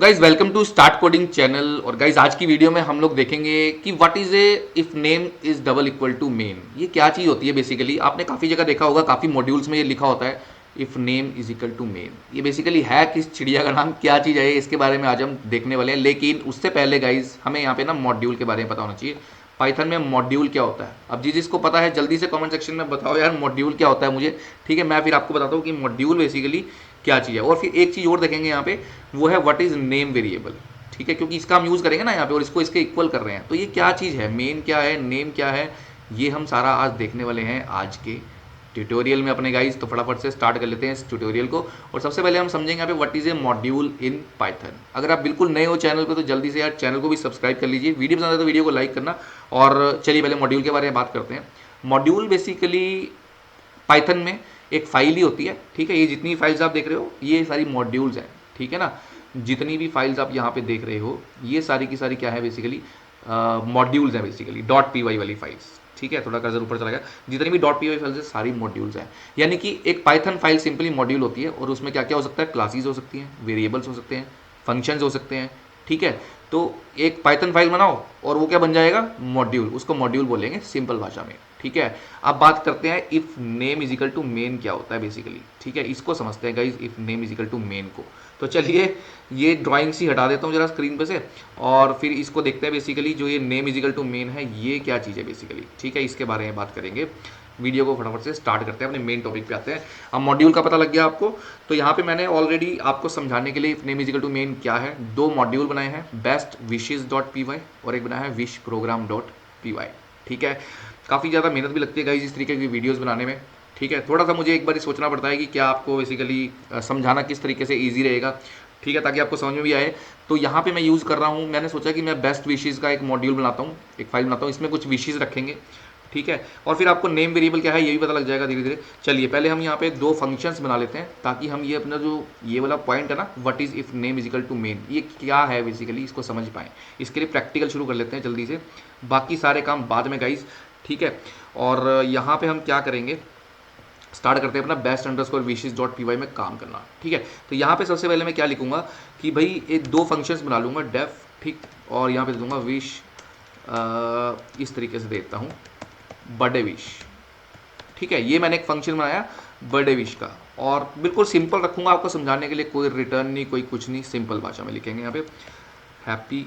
Guys welcome to start coding channel. और guys आज की वीडियो में हम लोग देखेंगे कि what is a if name is double equal to main. ये क्या चीज़ होती है बेसिकली। आपने काफ़ी जगह देखा होगा, काफ़ी मॉड्यूल्स में ये लिखा होता है if name is equal to main. ये बेसिकली है किस चिड़िया का नाम, क्या चीज़ है, इसके बारे में आज हम देखने वाले हैं। लेकिन उससे पहले गाइज हमें यहाँ पे ना मॉड्यूल के बारे में पता होना चाहिए। पाइथन में मॉड्यूल क्या होता है। अब जिसको पता है जल्दी से कमेंट सेक्शन में बताओ यार मॉड्यूल क्या होता है मुझे। ठीक है, मैं फिर आपको बताता हूँ कि मॉड्यूल बेसिकली क्या चीज़ है। और फिर एक चीज़ और देखेंगे यहाँ पे, वो है व्हाट इज नेम वेरिएबल। ठीक है, क्योंकि इसका हम यूज़ करेंगे ना यहाँ पे और इसको इसके इक्वल कर रहे हैं, तो ये क्या चीज़ है, मेन क्या है, नेम क्या है, ये हम सारा आज देखने वाले हैं आज के ट्यूटोरियल में अपने गाइस। तो फटाफट से स्टार्ट कर लेते हैं इस ट्यूटोरियल को। और सबसे पहले हम समझेंगे यहाँ पे what is A module in Python. अगर आप बिल्कुल नए हो चैनल पे तो जल्दी से यार चैनल को भी सब्सक्राइब कर लीजिए, वीडियो पसंद आए तो वीडियो को लाइक करना। और चलिए पहले मॉड्यूल के बारे में बात करते हैं। मॉड्यूल बेसिकली पाइथन में एक फाइल ही होती है। ठीक है, ये जितनी फाइल्स आप देख रहे हो ये सारी मॉड्यूल्स हैं। ठीक है ना, जितनी भी फाइल्स आप यहाँ पे देख रहे हो ये सारी की सारी क्या है बेसिकली मॉड्यूल्स हैं, बेसिकली डॉट पी वाई वाली फाइल्स। ठीक है, थोड़ा कर्सर ऊपर चला गया। जितनी भी डॉट पी वाई फाइल्स है सारी मॉड्यूल्स हैं। यानी कि एक पाइथन फाइल सिंपली मॉड्यूल होती है और उसमें क्या क्या हो सकता है, क्लासेस हो सकती हैं, वेरिएबल्स हो सकते हैं, फंक्शंस हो सकते हैं। ठीक है, तो एक पाइथन फाइल बनाओ और वो क्या बन जाएगा, मॉड्यूल। उसको मॉड्यूल बोलेंगे सिंपल भाषा में। ठीक है, अब बात करते हैं if name is equal to main क्या होता है बेसिकली। ठीक है, इसको समझते हैं guys, if name is equal to main को। तो चलिए ये ड्राइंग सी हटा देता हूँ जरा स्क्रीन पे से और फिर इसको देखते हैं बेसिकली जो ये name is equal to main है ये क्या चीज़ है बेसिकली। ठीक है, इसके बारे में बात करेंगे। वीडियो को फटाफट से स्टार्ट करते हैं, अपने मेन टॉपिक पे आते हैं। अब मॉड्यूल का पता लग गया आपको, तो यहाँ पे मैंने ऑलरेडी आपको समझाने के लिए if name is equal to main क्या है दो मॉड्यूल बनाए हैं, best wishes dot P Y और एक बनाया है wish program dot P Y. ठीक है, काफ़ी ज़्यादा मेहनत भी लगती है गाइस इस तरीके की वीडियोज़ बनाने में। ठीक है, थोड़ा सा मुझे एक बार सोचना पड़ता है कि क्या आपको बेसिकली समझाना किस तरीके से ईजी रहेगा। ठीक है, ताकि आपको समझ में भी आए। तो यहाँ पे मैं यूज़ कर रहा हूँ, मैंने सोचा कि मैं बेस्ट विशेज़ का एक मॉड्यूल बनाता हूँ, एक फाइल बनाता हूँ, इसमें कुछ विशेज़ रखेंगे। ठीक है, और फिर आपको नेम वेरिएबल क्या है ये भी पता लग जाएगा धीरे धीरे। चलिए पहले हम यहाँ पे दो फंक्शंस बना लेते हैं ताकि हम ये अपना जो ये वाला पॉइंट है ना what is if name is equal to main, ये क्या है बेसिकली, इसको समझ पाएँ। इसके लिए प्रैक्टिकल शुरू कर लेते हैं जल्दी से, बाकी सारे काम बाद में गाइस। ठीक है, और यहाँ पे हम क्या करेंगे, स्टार्ट करते हैं अपना best underscore wishes dot P Y में काम करना। ठीक है, तो यहाँ पे सबसे पहले मैं क्या लिखूंगा कि भाई एक दो फंक्शंस बना लूँगा डेफ, ठीक, और यहाँ पे दे दूँगा विश, इस तरीके से देता हूँ बर्थडे विश। ठीक है, ये मैंने एक फंक्शन बनाया बर्थडे विश का और बिल्कुल सिंपल रखूँगा आपको समझाने के लिए, कोई रिटर्न नहीं कोई कुछ नहीं, सिंपल भाषा में लिखेंगे यहाँ पे हैप्पी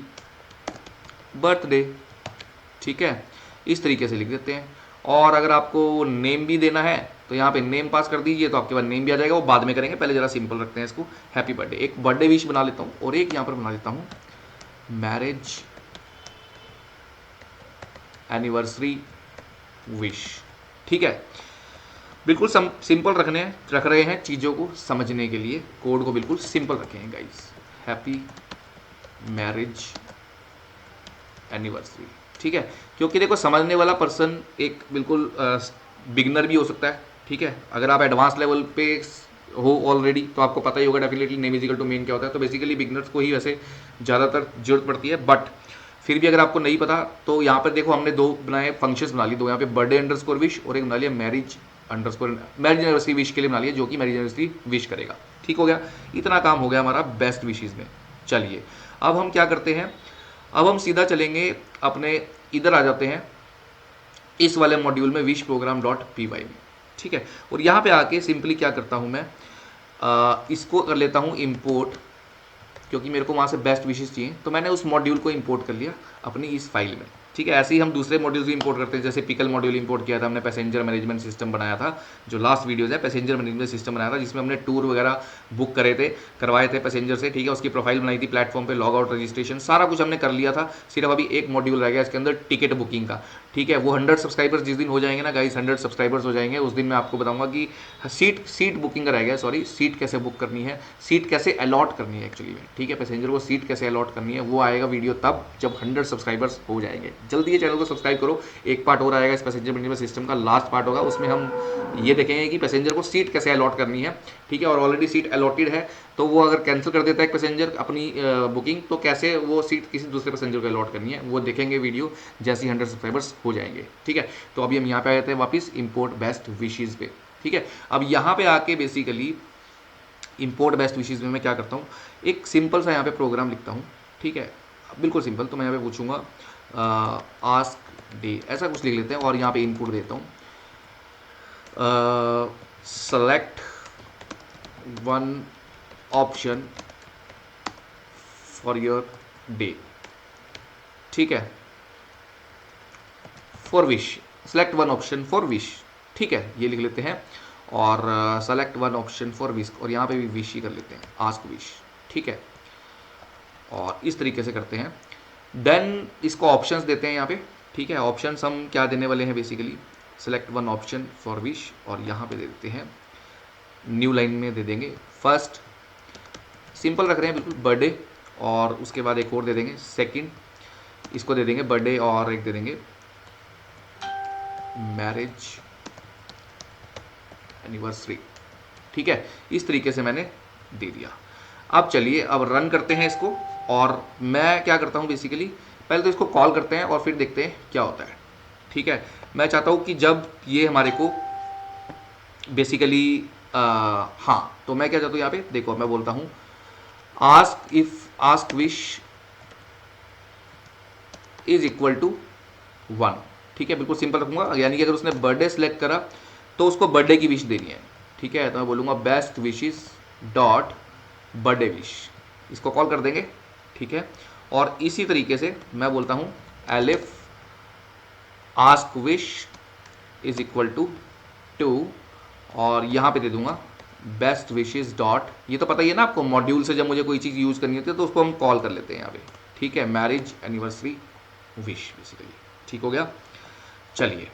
बर्थडे। ठीक है, इस तरीके से लिख देते हैं। और अगर आपको नेम भी देना है तो यहाँ पे नेम पास कर दीजिए तो आपके पास नेम भी आ जाएगा, वो बाद में करेंगे, पहले जरा सिंपल रखते हैं इसको। हैप्पी बर्थडे, एक बर्थडे विश बना लेता हूँ और एक यहाँ पर बना लेता हूँ मैरिज एनिवर्सरी विश। ठीक है, बिल्कुल सिंपल रख रहे हैं चीज़ों को समझने के लिए, कोड को बिल्कुल सिंपल रखे हैं गाइस। Happy marriage anniversary. ठीक है, क्योंकि देखो समझने वाला पर्सन एक बिल्कुल बिगनर भी हो सकता है। ठीक है, अगर आप एडवांस लेवल पे हो ऑलरेडी तो आपको पता ही होगा definitely name is equal to main क्या होता है। तो बेसिकली बिगनर्स को ही वैसे ज़्यादातर जरूरत पड़ती है, बट फिर भी अगर आपको नहीं पता तो यहाँ पर देखो हमने दो बनाए फंक्शंस बना लिए, दो यहाँ पे बर्थडे अंडरस्कोर विश और एक बना लिया marriage underscore marriage anniversary wish के लिए बना लिया, जो कि मैरिज एनिवर्सरी विश करेगा। ठीक हो गया, इतना काम हो गया हमारा बेस्ट विशेज में। चलिए अब हम क्या करते हैं, अब हम सीधा चलेंगे अपने इधर आ जाते हैं इस वाले मॉड्यूल में wish program dot P Y में। ठीक है, और यहाँ पे आके सिंपली क्या करता हूँ मैं, इसको कर लेता हूँ इम्पोर्ट, क्योंकि मेरे को वहाँ से बेस्ट विशेस चाहिए तो मैंने उस मॉड्यूल को इंपोर्ट कर लिया अपनी इस फाइल में। ठीक है, ऐसे ही हम दूसरे मॉड्यूल्स भी इंपोर्ट करते हैं, जैसे पिकल मॉड्यूल इंपोर्ट किया था हमने, पैसेंजर मैनेजमेंट सिस्टम बनाया था, जो लास्ट वीडियोज है पैसेंजर मैनेजमेंट सिस्टम बनाया था जिसमें हमने टूर वगैरह बुक करवाए थे पैसेंजर से। ठीक है, उसकी प्रोफाइल बनाई थी प्लेटफॉर्म पे, लॉग आउट रजिस्ट्रेशन सारा कुछ हमने कर लिया था। सिर्फ अभी एक मॉड्यूल रह गया इसके अंदर टिकट बुकिंग का। ठीक है, वो 100 सब्सक्राइबर्स जिस दिन हो जाएंगे ना गाइस, 100 सब्सक्राइबर्स हो जाएंगे उस दिन मैं आपको बताऊंगा कि सीट बुकिंग का रह गया, सॉरी, सीट कैसे बुक करनी है, सीट कैसे अलॉट करनी है एक्चुअली में। ठीक है, पैसेंजर को सीट कैसे अलॉट करनी है वो आएगा वीडियो तब जब 100 सब्सक्राइबर्स हो जाएंगे। जल्दी ये चैनल को सब्सक्राइब करो, एक पार्ट और आएगा इस पैसेंजर मैनेजमेंट सिस्टम का, लास्ट पार्ट होगा, उसमें हम ये देखेंगे कि पैसेंजर को सीट कैसे अलॉट करनी है। ठीक है, और ऑलरेडी सीट अलॉटेड है तो वो अगर कैंसिल कर देता है एक पैसेंजर अपनी बुकिंग तो कैसे वो सीट किसी दूसरे पैसेंजर को अलॉट करनी है वो देखेंगे वीडियो जैसे ही 100 सब्सक्राइबर्स हो जाएंगे। ठीक है, तो अभी हम यहाँ पे आ जाते हैं वापस इंपोर्ट बेस्ट विशेज पे। ठीक है, अब यहाँ पे आके बेसिकली इंपोर्ट बेस्ट विशेज़ में मैं क्या करता हूँ, एक सिंपल सा यहाँ पे प्रोग्राम लिखता हूँ, ठीक है, बिल्कुल सिंपल। तो मैं यहाँ पे पूछूंगा आस्क डे, ऐसा कुछ लिख लेते हैं और यहाँ पे इनपुट देता हूँ select one option for your day, ठीक है, for wish, select one option for wish, ठीक है, ये लिख लेते हैं। और select one option for wish, और यहाँ पे भी विश ही कर लेते हैं, आस्क विश, ठीक है, और इस तरीके से करते हैं। देन इसको ऑप्शंस देते हैं यहाँ पे, ठीक है, ऑप्शंस हम क्या देने वाले हैं basically, select one option for wish, और यहाँ पे दे देते हैं न्यू लाइन में दे देंगे फर्स्ट, सिंपल रख रहे हैं बिल्कुल, बर्थडे, और उसके बाद एक और दे देंगे सेकंड, इसको दे देंगे बर्थडे, और एक दे देंगे मैरिज एनिवर्सरी, ठीक है, इस तरीके से मैंने दे दिया। अब चलिए अब रन करते हैं इसको, और मैं क्या करता हूँ बेसिकली, पहले तो इसको कॉल करते हैं और फिर देखते हैं क्या होता है, ठीक है। मैं चाहता हूँ कि जब ये हमारे को बेसिकली हाँ, तो मैं क्या चाहता हूँ यहाँ पे देखो, मैं बोलता हूँ ask wish is equal to 1, ठीक है, बिल्कुल सिंपल रखूंगा, यानी कि अगर उसने बर्थडे सेलेक्ट करा तो उसको बर्थडे की विश देनी है, ठीक है। तो मैं बोलूँगा best wishes dot birthday wish, इसको कॉल कर देंगे, ठीक है। और इसी तरीके से मैं बोलता हूँ elif ask wish is equal to 2, और यहाँ पे दे दूंगा बेस्ट विशेस डॉट, ये तो पता ही है ना आपको, मॉड्यूल से जब मुझे कोई चीज़ यूज़ करनी होती है तो उसको हम कॉल कर लेते हैं यहाँ पे, ठीक है, मैरिज एनिवर्सरी विश बेसिकली, ठीक हो गया। चलिए,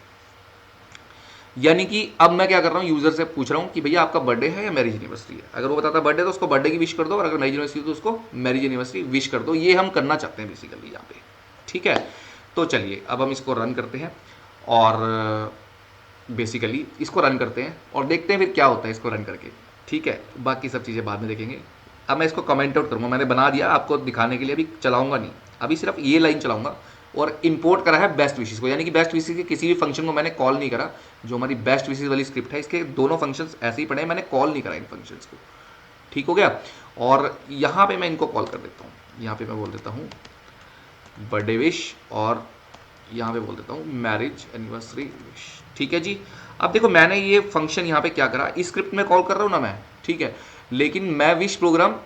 यानी कि अब मैं क्या कर रहा हूँ, यूजर से पूछ रहा हूँ कि भैया आपका बर्थडे है या मैरिज एनिवर्सरी है। अगर वो बताता है बर्थडे तो उसको बर्थडे की विश कर दो, और अगर मैरिज एनिवर्सरी तो उसको मैरिज एनिवर्सरी विश कर दो। ये हम करना चाहते हैं बेसिकली यहाँ पे, ठीक है। तो चलिए अब हम इसको रन करते हैं, और बेसिकली इसको रन करते हैं और देखते हैं फिर क्या होता है इसको रन करके, ठीक है। बाकी सब चीज़ें बाद में देखेंगे। अब मैं इसको कमेंट आउट करूँगा, मैंने बना दिया आपको दिखाने के लिए, अभी चलाऊंगा नहीं, अभी सिर्फ ये लाइन चलाऊंगा। और इंपोर्ट करा है बेस्ट विशेस को, यानी कि बेस्ट विशेस के किसी भी फंक्शन को मैंने कॉल नहीं करा। जो हमारी बेस्ट विशेस वाली स्क्रिप्ट है, इसके दोनों फंक्शंस ऐसे ही पड़े हैं, मैंने कॉल नहीं करा इन फंक्शंस को, ठीक हो गया। और यहाँ पे मैं इनको कॉल कर देता हूँ, यहाँ पे मैं बोल देता हूँ बर्थडे विश, और यहाँ पे बोल देता हूँ मैरिज एनिवर्सरी विश, ठीक है जी। अब देखो मैंने ये फंक्शन यहाँ पे क्या करा, इस स्क्रिप्ट में कॉल कर रहा हूँ ना मैं, ठीक है, लेकिन मैं विश प्रोग्राम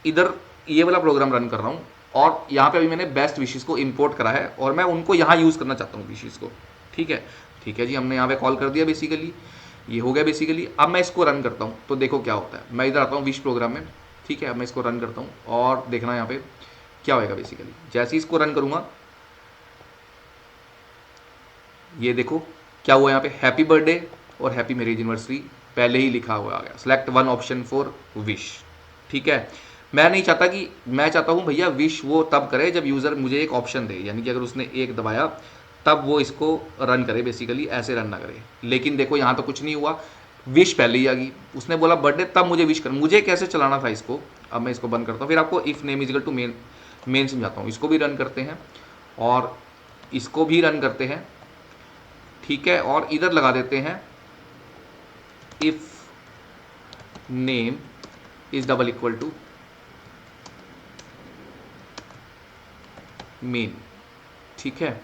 इधर ये वाला प्रोग्राम रन कर रहा हूँ, और यहाँ पे अभी मैंने बेस्ट विशेस को इंपोर्ट करा है और मैं उनको यहाँ यूज़ करना चाहता हूँ विशेस को, ठीक है जी। हमने यहाँ पे कॉल कर दिया बेसिकली, ये हो गया बेसिकली। अब मैं इसको रन करता हूँ तो देखो क्या होता है। मैं इधर आता हूँ विश प्रोग्राम में, ठीक है। अब मैं इसको रन करता हूँ और देखना यहाँ पे क्या होएगा बेसिकली। जैसे ही इसको रन करूँगा, ये देखो क्या हुआ यहाँ पे, हैप्पी बर्थडे और हैप्पी मैरिज एनिवर्सरी पहले ही लिखा हुआ आ गया। Select one option for wish, ठीक है। मैं नहीं चाहता कि, मैं चाहता हूँ भैया विश वो तब करे जब यूज़र मुझे एक ऑप्शन दे, यानी कि अगर उसने एक दबाया तब वो इसको रन करे बेसिकली, ऐसे रन ना करे। लेकिन देखो यहाँ तो कुछ नहीं हुआ, विश पहले ही आ गई। उसने बोला बर्थडे तब मुझे विश कर, मुझे कैसे चलाना था इसको। अब मैं इसको बंद करता हूँ, फिर आपको if name is equal to main समझाता हूँ। इसको भी रन करते हैं और इसको भी रन करते हैं, ठीक है। और इधर लगा देते हैं if name is double equal to main, ठीक है,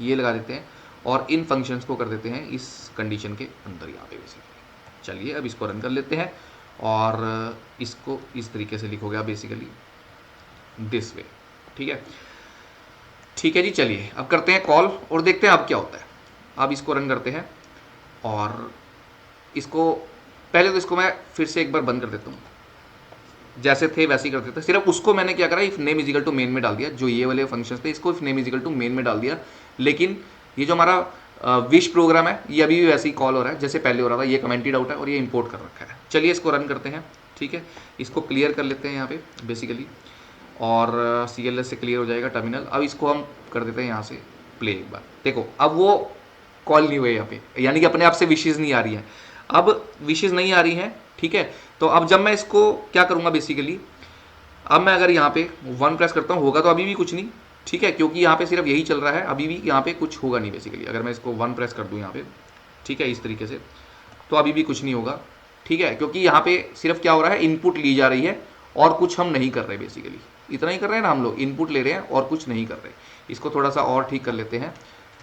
ये लगा देते हैं और इन फंक्शंस को कर देते हैं इस कंडीशन के अंदर यहाँ पे बेसिकली। चलिए अब इसको रन कर लेते हैं और इसको इस तरीके से लिखोगे आप बेसिकली दिस वे, ठीक है। ठीक है जी, चलिए अब करते हैं कॉल और देखते हैं अब क्या होता है। अब इसको रन करते हैं और इसको पहले तो इसको मैं फिर से एक बार बंद कर देता हूँ, जैसे थे वैसे ही कर देते। सिर्फ उसको मैंने क्या करा, if name is equal to main में डाल दिया। जो ये वाले फंक्शंस थे इसको if name is equal to main में डाल दिया। लेकिन ये जो हमारा विश प्रोग्राम है ये अभी भी वैसे ही कॉल हो रहा है जैसे पहले हो रहा था। ये कमेंटेड आउट है और ये इंपोर्ट कर रखा है। चलिए इसको रन करते हैं, ठीक है। इसको क्लियर कर लेते हैं यहाँ पे बेसिकली, और CLS से क्लियर हो जाएगा टर्मिनल। अब इसको हम कर देते हैं यहाँ से प्ले एक बार। देखो अब वो कॉल नहीं हुए यहाँ पे, यानी कि अपने आप से विशेज़ नहीं आ रही हैं। अब विशेज़ नहीं आ रही हैं, ठीक है। तो अब जब मैं इसको क्या करूँगा बेसिकली, अब मैं अगर यहाँ पे 1 प्रेस करता हूँ होगा तो अभी भी कुछ नहीं, ठीक है, क्योंकि यहाँ पे सिर्फ यही चल रहा है, अभी भी यहाँ पे कुछ होगा नहीं बेसिकली। अगर मैं इसको 1 प्रेस कर दूँ यहाँ पे, ठीक है, इस तरीके से, तो अभी भी कुछ नहीं होगा। ठीक है, क्योंकि यहाँ पे सिर्फ क्या हो रहा है, इनपुट ली जा रही है और कुछ हम नहीं कर रहे बेसिकली, इतना ही कर रहे हैं ना हम लोग, इनपुट ले रहे हैं और कुछ नहीं कर रहे। इसको थोड़ा सा और ठीक कर लेते हैं,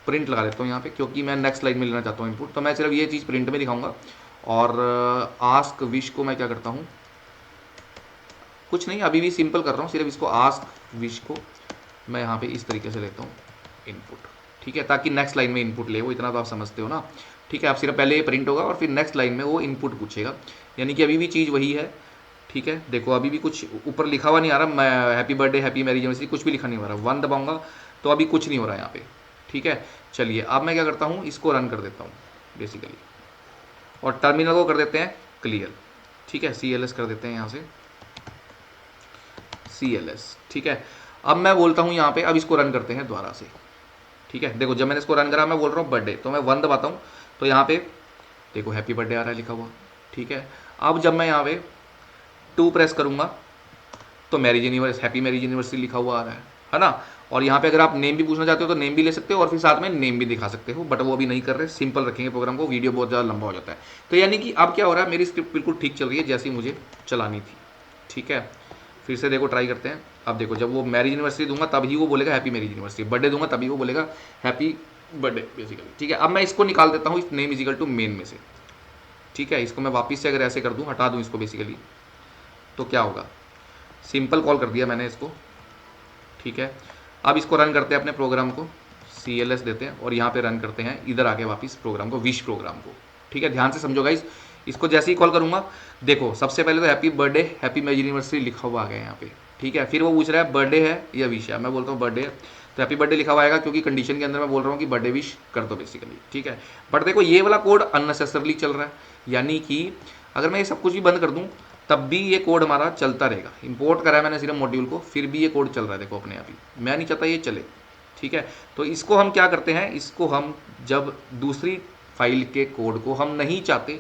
प्रिंट लगा देता हूँ यहाँ पे, क्योंकि मैं नेक्स्ट लाइन में लेना चाहता हूँ इनपुट, तो मैं सिर्फ ये चीज़ प्रिंट में दिखाऊंगा। और आस्क विश को मैं क्या करता हूँ, कुछ नहीं, अभी भी सिंपल कर रहा हूँ, सिर्फ इसको आस्क विश को मैं यहाँ पे इस तरीके से लेता हूँ इनपुट, ठीक है, ताकि नेक्स्ट लाइन में इनपुट ले वो, इतना तो आप समझते हो ना, ठीक है। आप सिर्फ पहले ये प्रिंट होगा और फिर नेक्स्ट लाइन में वो इनपुट पूछेगा, यानी कि अभी भी चीज़ वही है, ठीक है। देखो अभी भी कुछ ऊपर लिखा हुआ नहीं आ रहा, मैं happy birthday happy marriage anniversary कुछ भी लिखा नहीं हो रहा, 1 दबाऊंगा तो अभी कुछ नहीं हो रहा है यहाँ पे, ठीक है। चलिए अब मैं क्या करता हूँ, इसको रन कर देता हूँ बेसिकली, और टर्मिनल को कर देते हैं क्लियर, ठीक है, CLS कर देते हैं यहाँ से, CLS, ठीक है। अब मैं बोलता हूँ यहाँ पे, अब इसको रन करते हैं दोबारा से, ठीक है। देखो जब मैंने इसको रन करा, मैं बोल रहा हूँ बर्थडे, तो मैं 1 दबाता हूँ तो यहाँ पे देखो हैप्पी बर्थडे आ रहा है लिखा हुआ, ठीक है। अब जब मैं यहाँ पे 2 प्रेस करूँगा तो marriage anniversary, happy marriage anniversary लिखा हुआ आ रहा है ना। और यहाँ पे अगर आप नेम भी पूछना चाहते हो तो नेम भी ले सकते हो और फिर साथ में नेम भी दिखा सकते हो, बट वो अभी नहीं कर रहे, सिंपल रखेंगे प्रोग्राम को, वीडियो बहुत ज़्यादा लंबा हो जाता है। तो यानी कि अब क्या हो रहा है, मेरी स्क्रिप्ट बिल्कुल ठीक चल रही है जैसी मुझे चलानी थी, ठीक है। फिर से देखो ट्राई करते हैं। अब देखो जब वो मैरिज एनिवर्सरी दूंगा तभी वो बोलेगा हैप्पी मैरिज एनिवर्सरी, बर्थडे दूंगा तभी वो बोलेगा हैप्पी बर्थडे बेसिकली, ठीक है। अब मैं इसको निकाल देता हूँ इस name is equal to main में से, ठीक है। इसको मैं वापस से अगर ऐसे कर दूँ, हटा दूँ इसको बेसिकली, तो क्या होगा, सिंपल कॉल कर दिया मैंने इसको, ठीक है। अब इसको रन करते हैं अपने प्रोग्राम को, CLS देते हैं और यहाँ पे रन करते हैं इधर आके वापस प्रोग्राम को, विश प्रोग्राम को, ठीक है। ध्यान से समझो गाइस, इसको जैसे ही कॉल करूँगा, देखो सबसे पहले तो happy birthday happy marriage anniversary लिखा हुआ आ गया यहाँ पे, ठीक है। फिर वो पूछ रहा है बर्थडे है या विश है, मैं बोलता हूँ बर्थडे है, तो हैप्पी बर्थडे लिखा हुआ आएगा, क्योंकि कंडीशन के अंदर मैं बोल रहा हूँ कि बर्थडे विश कर दो बेसिकली, ठीक है। बट देखो ये वाला कोड अननेसेसरली चल रहा है, यानी कि अगर मैं ये सब कुछ भी बंद कर दूँ तब भी ये कोड हमारा चलता रहेगा। इंपोर्ट करा है मैंने सिर्फ मॉड्यूल को, फिर भी ये कोड चल रहा है देखो अपने आप ही, मैं नहीं चाहता ये चले, ठीक है। तो इसको हम क्या करते हैं, इसको हम जब दूसरी फाइल के कोड को हम नहीं चाहते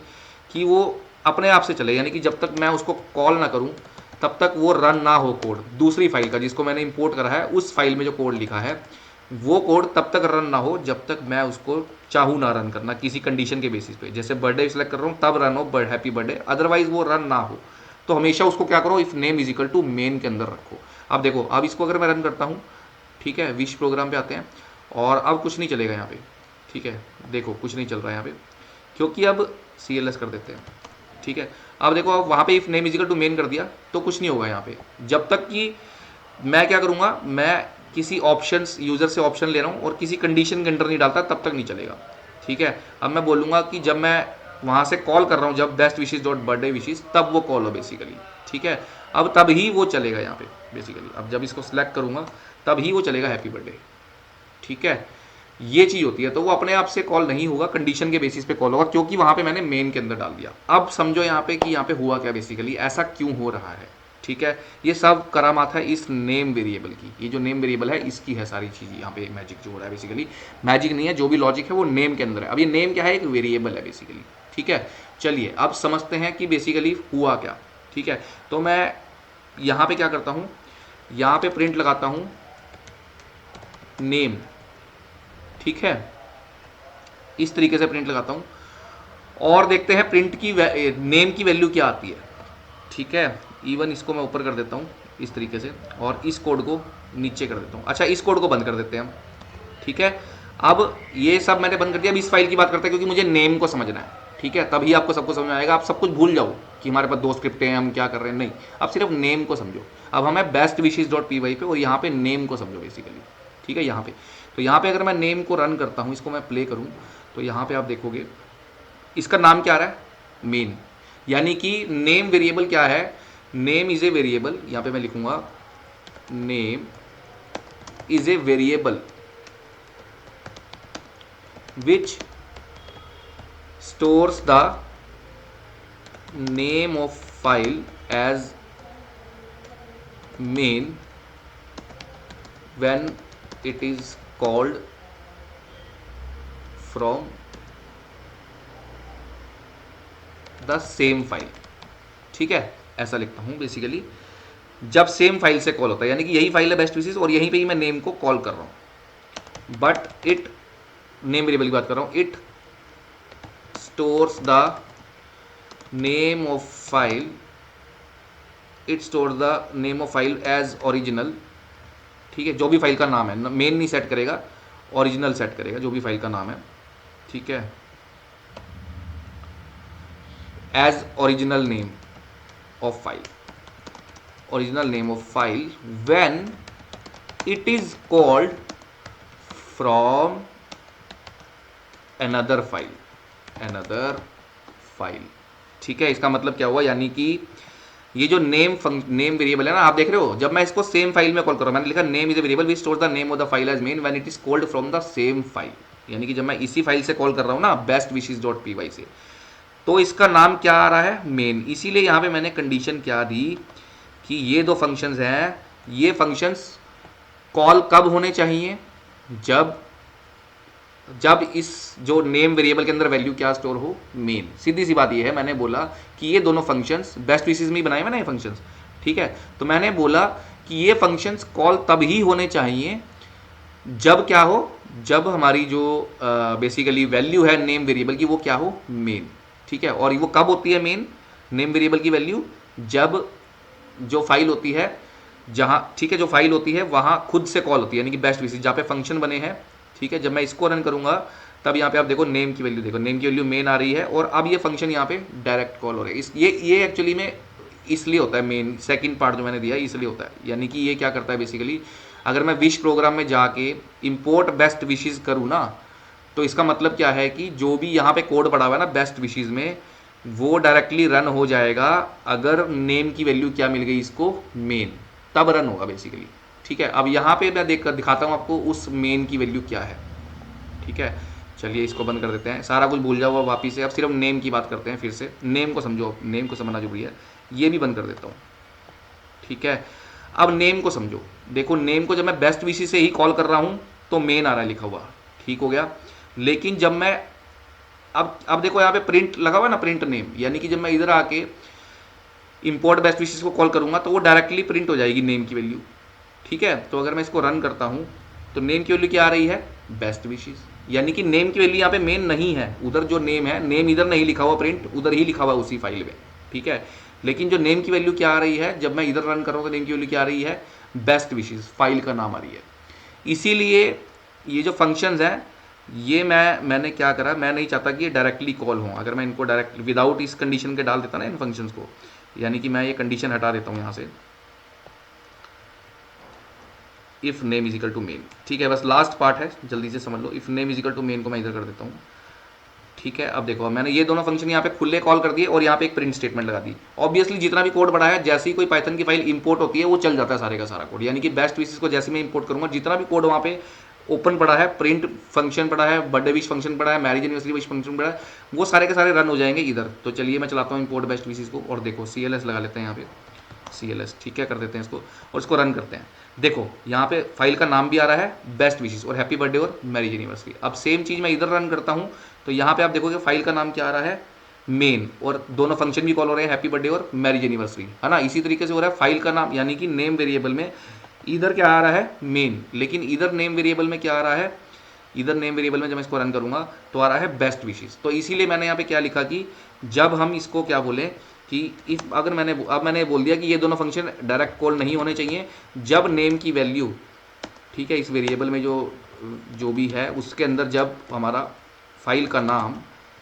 कि वो अपने आप से चले, यानी कि जब तक मैं उसको कॉल ना करूं तब तक वो रन ना हो कोड दूसरी फाइल का, जिसको मैंने इंपोर्ट करा है उस फाइल में जो कोड लिखा है वो कोड तब तक रन ना हो जब तक मैं उसको चाहूँ ना रन करना, किसी कंडीशन के बेसिस पे, जैसे बर्थडे सेलेक्ट कर रहा हूँ तब रन हो हैप्पी बर्थडे, अदरवाइज वो रन ना हो। तो हमेशा उसको क्या करो, if name is equal to main के अंदर रखो। अब देखो अब इसको अगर मैं रन करता हूँ, ठीक है, विश प्रोग्राम पे आते हैं और अब कुछ नहीं चलेगा यहाँ पे, ठीक है। देखो कुछ नहीं चल रहा है यहाँ पे, क्योंकि अब CLS कर देते हैं, ठीक है। अब देखो अब वहाँ पे if name is equal to main कर दिया तो कुछ नहीं होगा यहाँ पे, जब तक कि मैं क्या करूँगा, मैं किसी ऑप्शन यूज़र से ऑप्शन ले रहा हूँ और किसी कंडीशन के अंडर नहीं डालता, तब तक नहीं चलेगा, ठीक है। अब मैं बोलूँगा कि जब मैं वहाँ से कॉल कर रहा हूँ, जब best wishes dot birthday wishes, तब वो कॉल हो बेसिकली, ठीक है। अब तब ही वो चलेगा यहाँ पे बेसिकली, अब जब इसको सिलेक्ट करूँगा तब ही वो चलेगा हैप्पी बर्थडे, ठीक है। ये चीज़ होती है, तो वो अपने आप से कॉल नहीं होगा, कंडीशन के बेसिस पे कॉल होगा, क्योंकि वहाँ पे मैंने मेन के अंदर डाल दिया। अब समझो यहाँ पे कि यहाँ पे हुआ क्या बेसिकली, ऐसा क्यों हो रहा है, ठीक है। ये सब करामात है इस नेम वेरिएबल की, ये जो नेम वेरिएबल है इसकी है सारी चीज़, यहाँ पे मैजिक जो हो रहा है बेसिकली, मैजिक नहीं है, जो भी लॉजिक है वो नेम के अंदर है। अब ये नेम क्या है, एक वेरिएबल है बेसिकली, ठीक है। चलिए अब समझते हैं कि बेसिकली हुआ क्या, ठीक है। तो मैं यहाँ पे क्या करता हूँ, यहाँ पे प्रिंट लगाता हूँ नेम, ठीक है, इस तरीके से प्रिंट लगाता हूँ और देखते हैं प्रिंट की नेम की वैल्यू क्या आती है, ठीक है। इवन इसको मैं ऊपर कर देता हूँ इस तरीके से और इस कोड को नीचे कर देता हूँ। अच्छा इस कोड को बंद कर देते हैं हम, ठीक है। अब ये सब मैंने बंद कर दिया, अब इस फाइल की बात करते हैं क्योंकि मुझे नेम को समझना है, ठीक है। तभी आपको सब कुछ समझ में आएगा, आप सब कुछ भूल जाओ कि हमारे पास 2 स्क्रिप्ट हैं, हम क्या कर रहे हैं, नहीं, अब सिर्फ नेम को समझो। अब हमें बेस्ट विशेज डॉट py पे और यहाँ पे नेम को समझो बेसिकली, ठीक है। यहाँ पे तो यहाँ पे अगर मैं नेम को रन करता हूँ, इसको मैं प्ले करूँ तो यहाँ पे आप देखोगे इसका नाम क्या आ रहा है, मेन, यानी कि नेम वेरिएबल क्या है, नेम इज ए वेरिएबल, यहाँ पे मैं लिखूंगा name is a variable which stores the name of file as main when it is called from the same file, ठीक है। ऐसा लिखता हूँ बेसिकली, जब सेम फाइल से कॉल होता है, यानी कि यही फाइल है बेस्ट विशेज और यहीं पे ही मैं नेम को कॉल कर रहा हूँ, बट इट नेम वेरिएबल की बात कर रहा हूँ, it stores the name of file, it store the name of file as original, ठीक है, जो भी फाइल का नाम है, मेन नहीं सेट करेगा, ओरिजिनल सेट करेगा जो भी फाइल का नाम है, ठीक है, as original name of file, original name of file when it is called from another file, another file, ठीक है। इसका मतलब क्या हुआ, यानी कि ये जो नेम वेरिएबल है ना, आप देख रहे हो, जब मैं इसको सेम फाइल में कॉल कर रहा हूँ, मैंने लिखा name is a variable which store the name of the file as main when it is called from the same file, यानी कि जब मैं इसी फाइल से कॉल कर रहा हूँ ना, bestwishes.py से, तो इसका नाम क्या आ रहा है, मेन। इसीलिए यहाँ पे मैंने कंडीशन क्या दी कि ये दो फंक्शंस हैं, ये फंक्शंस कॉल कब होने चाहिए, जब इस जो नेम वेरिएबल के अंदर वैल्यू क्या स्टोर हो, मेन। सीधी सी बात ये है, मैंने बोला कि ये दोनों फंक्शंस बेस्ट विशेस में ही बनाए मैंने ये फंक्शंस, ठीक है। तो मैंने बोला कि ये फंक्शंस कॉल तब ही होने चाहिए जब क्या हो, जब हमारी जो बेसिकली वैल्यू है नेम वेरिएबल की वो क्या हो, मेन, ठीक है। और वो कब होती है मेन नेम वेरिएबल की वैल्यू, जब जो फाइल होती है जहाँ, ठीक है, जो फाइल होती है वहाँ खुद से कॉल होती है, यानी कि बेस्ट विशेस जहाँ पे फंक्शन बने हैं, ठीक है। जब मैं इसको रन करूंगा तब यहाँ पे आप देखो नेम की वैल्यू, देखो नेम की वैल्यू मेन आ रही है, और अब ये फंक्शन यहाँ पे डायरेक्ट कॉल हो रहा है। ये एक्चुअली में इसलिए होता है, मेन सेकंड पार्ट जो मैंने दिया इसलिए होता है, यानी कि ये क्या करता है बेसिकली, अगर मैं विश प्रोग्राम में जाके इम्पोर्ट बेस्ट विशेज करूँ ना, तो इसका मतलब क्या है कि जो भी यहाँ पे कोड पड़ा हुआ है ना बेस्ट विशेज में, वो डायरेक्टली रन हो जाएगा अगर नेम की वैल्यू क्या मिल गई इसको, मेन, तब रन होगा बेसिकली, ठीक है। अब यहाँ पे मैं देख कर दिखाता हूँ आपको उस मेन की वैल्यू क्या है, ठीक है। चलिए इसको बंद कर देते हैं, सारा कुछ भूल जाओ वापिस से, अब सिर्फ नेम की बात करते हैं फिर से, नेम को समझो, नेम को समझना जरूरी है। ये भी बंद कर देता हूँ, ठीक है। अब नेम को समझो, देखो नेम को जब मैं बेस्ट विशी से ही कॉल कर रहा हूँ तो मेन आ रहा है लिखा हुआ, ठीक हो गया। लेकिन जब मैं अब देखो यहाँ पे प्रिंट लगा हुआ ना, प्रिंट नेम, यानी कि जब मैं इधर आके इंपोर्ट बेस्ट विशेस को कॉल करूंगा तो वो डायरेक्टली प्रिंट हो जाएगी नेम की वैल्यू, ठीक है। तो अगर मैं इसको रन करता हूँ तो नेम की वैल्यू क्या आ रही है, बेस्ट विशेस, यानी कि नेम की वैल्यू यहाँ पे मेन नहीं है, उधर जो नेम है, नेम इधर नहीं लिखा हुआ प्रिंट, उधर ही लिखा हुआ उसी फाइल में, ठीक है। लेकिन जो नेम की वैल्यू क्या आ रही है, जब मैं इधर रन कर रहा हूँ तो नेम की वैल्यू क्या आ रही है, बेस्ट विशेस, फाइल का नाम आ रही है। इसीलिए ये जो फंक्शंस हैं, ये मैंने क्या करा, मैं नहीं चाहता कि ये डायरेक्टली कॉल हों। अगर मैं इनको डायरेक्ट विदाउट इस कंडीशन के डाल देता ना इन फंक्शंस को, यानी कि मैं ये कंडीशन हटा देता हूँ यहाँ से, if name is equal to main, ठीक है। बस लास्ट पार्ट है, जल्दी से समझ लो, if name is equal to main को मैं इधर कर देता हूँ, ठीक है। अब देखो मैंने ये दोनों फंक्शन यहाँ पे खुले कॉल कर दिए और यहाँ पे एक प्रिंट स्टेटमेंट लगा दी। ऑब्वियसली जितना भी कोड बढ़ा है, जैसे ही कोई पाइथन की फाइल इंपोर्ट होती है वो चल जाता है सारे का सारा कोड, यानी कि बेस्ट विशेस को जैसे मैं इंपोर्ट करूंगा, जितना भी कोड वहाँ पे ओपन पड़ा है, प्रिंट फंक्शन पड़ा है, बर्थडे विश फंक्शन पड़ा है, मैरिज एनिवर्सरी विश फंक्शन पड़ा है, वो सारे के सारे रन हो जाएंगे इधर। तो चलिए मैं चलाता हूँ इंपोर्ट बेस्ट विशेस को, और देखो CLS लगा लेते हैं यहाँ पे, CLS, ठीक है, कर देते हैं इसको और इसको रन करते हैं। देखो यहाँ पे फाइल का नाम भी आ रहा है बेस्ट विशेस और हैप्पी बर्थडे और मैरिज एनिवर्सरी। अब सेम चीज़ मैं इधर रन करता हूँ तो यहाँ पे आप देखोगे फाइल का नाम क्या आ रहा है, मेन, और दोनों फंक्शन भी कॉल हो रहे हैं हैप्पी बर्थडे और मैरिज एनिवर्सरी, है ना। इसी तरीके से हो रहा है फाइल का नाम, यानी कि नेम वेरिएबल में इधर क्या आ रहा है, मेन, लेकिन इधर नेम वेरिएबल में क्या आ रहा है, इधर नेम वेरिएबल में जब मैं इसको रन करूंगा तो आ रहा है बेस्ट विशेस। तो इसीलिए मैंने यहाँ पे क्या लिखा कि जब हम इसको क्या बोले कि इफ, अगर मैंने बोल दिया कि ये दोनों फंक्शन डायरेक्ट कॉल नहीं होने चाहिए जब नेम की वैल्यू, ठीक है, इस वेरिएबल में जो भी है उसके अंदर जब हमारा फाइल का नाम,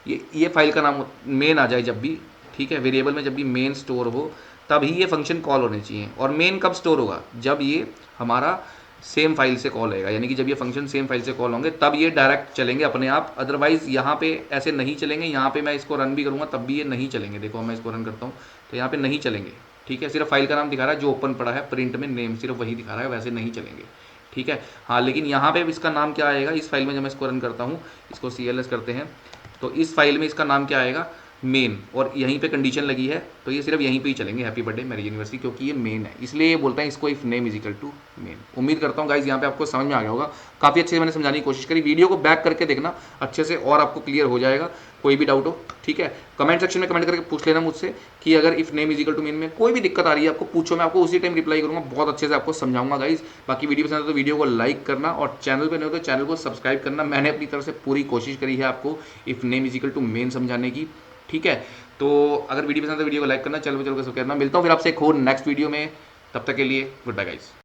ये फाइल का नाम मेन आ जाए जब भी, ठीक है, वेरिएबल में जब भी मेन स्टोर हो तभी ये फंक्शन कॉल होने चाहिए। और मेन कब स्टोर होगा, जब ये हमारा सेम फाइल से कॉल होएगा, यानी कि जब ये फंक्शन सेम फाइल से कॉल होंगे तब ये डायरेक्ट चलेंगे अपने आप, अदरवाइज यहाँ पे ऐसे नहीं चलेंगे। यहाँ पे मैं इसको रन भी करूँगा तब भी ये नहीं चलेंगे। देखो मैं इसको रन करता हूँ तो यहाँ पे नहीं चलेंगे, ठीक है, सिर्फ फाइल का नाम दिखा रहा है, जो ओपन पड़ा है प्रिंट में नेम सिर्फ वही दिखा रहा है, वैसे नहीं चलेंगे, ठीक है। हाँ, लेकिन यहाँ पे इसका नाम क्या आएगा, इस फाइल में जब मैं इसको रन करता हूँ, इसको CLS करते हैं, तो इस फाइल में इसका नाम क्या आएगा, मेन, और यहीं पे कंडीशन लगी है तो ये सिर्फ यहीं पे ही चलेंगे हैप्पी बर्थडे मैरिज एनिवर्सरी, क्योंकि ये मेन है, इसलिए ये बोलते हैं इसको if name is equal to main. उम्मीद करता हूँ गाइज यहाँ पे आपको समझ में आ गया होगा, काफ़ी अच्छे से मैंने समझाने की कोशिश करी। वीडियो को बैक करके देखना अच्छे से और आपको क्लियर हो जाएगा, कोई भी डाउट हो, ठीक है, कमेंट सेक्शन में कमेंट करके पूछ लेना मुझसे कि अगर if name is equal to main में कोई भी दिक्कत आ रही है आपको, पूछो, मैं आपको उसी टाइम रिप्लाई करूँगा, बहुत अच्छे से आपको समझाऊंगा गाइज। बाकी वीडियो पसंद है तो वीडियो को लाइक करना, और चैनल पर नहीं हो तो चैनल को सब्सक्राइब करना। मैंने अपनी तरफ से पूरी कोशिश करी है आपको if name is equal to main समझाने की, ठीक है। तो अगर वीडियो पसंद है तो वीडियो को लाइक करना, चैनल पर चल कर सब्सक्राइब करना। मिलता हूँ फिर आपसे एक और नेक्स्ट वीडियो में, तब तक के लिए गुड बाय गाइस।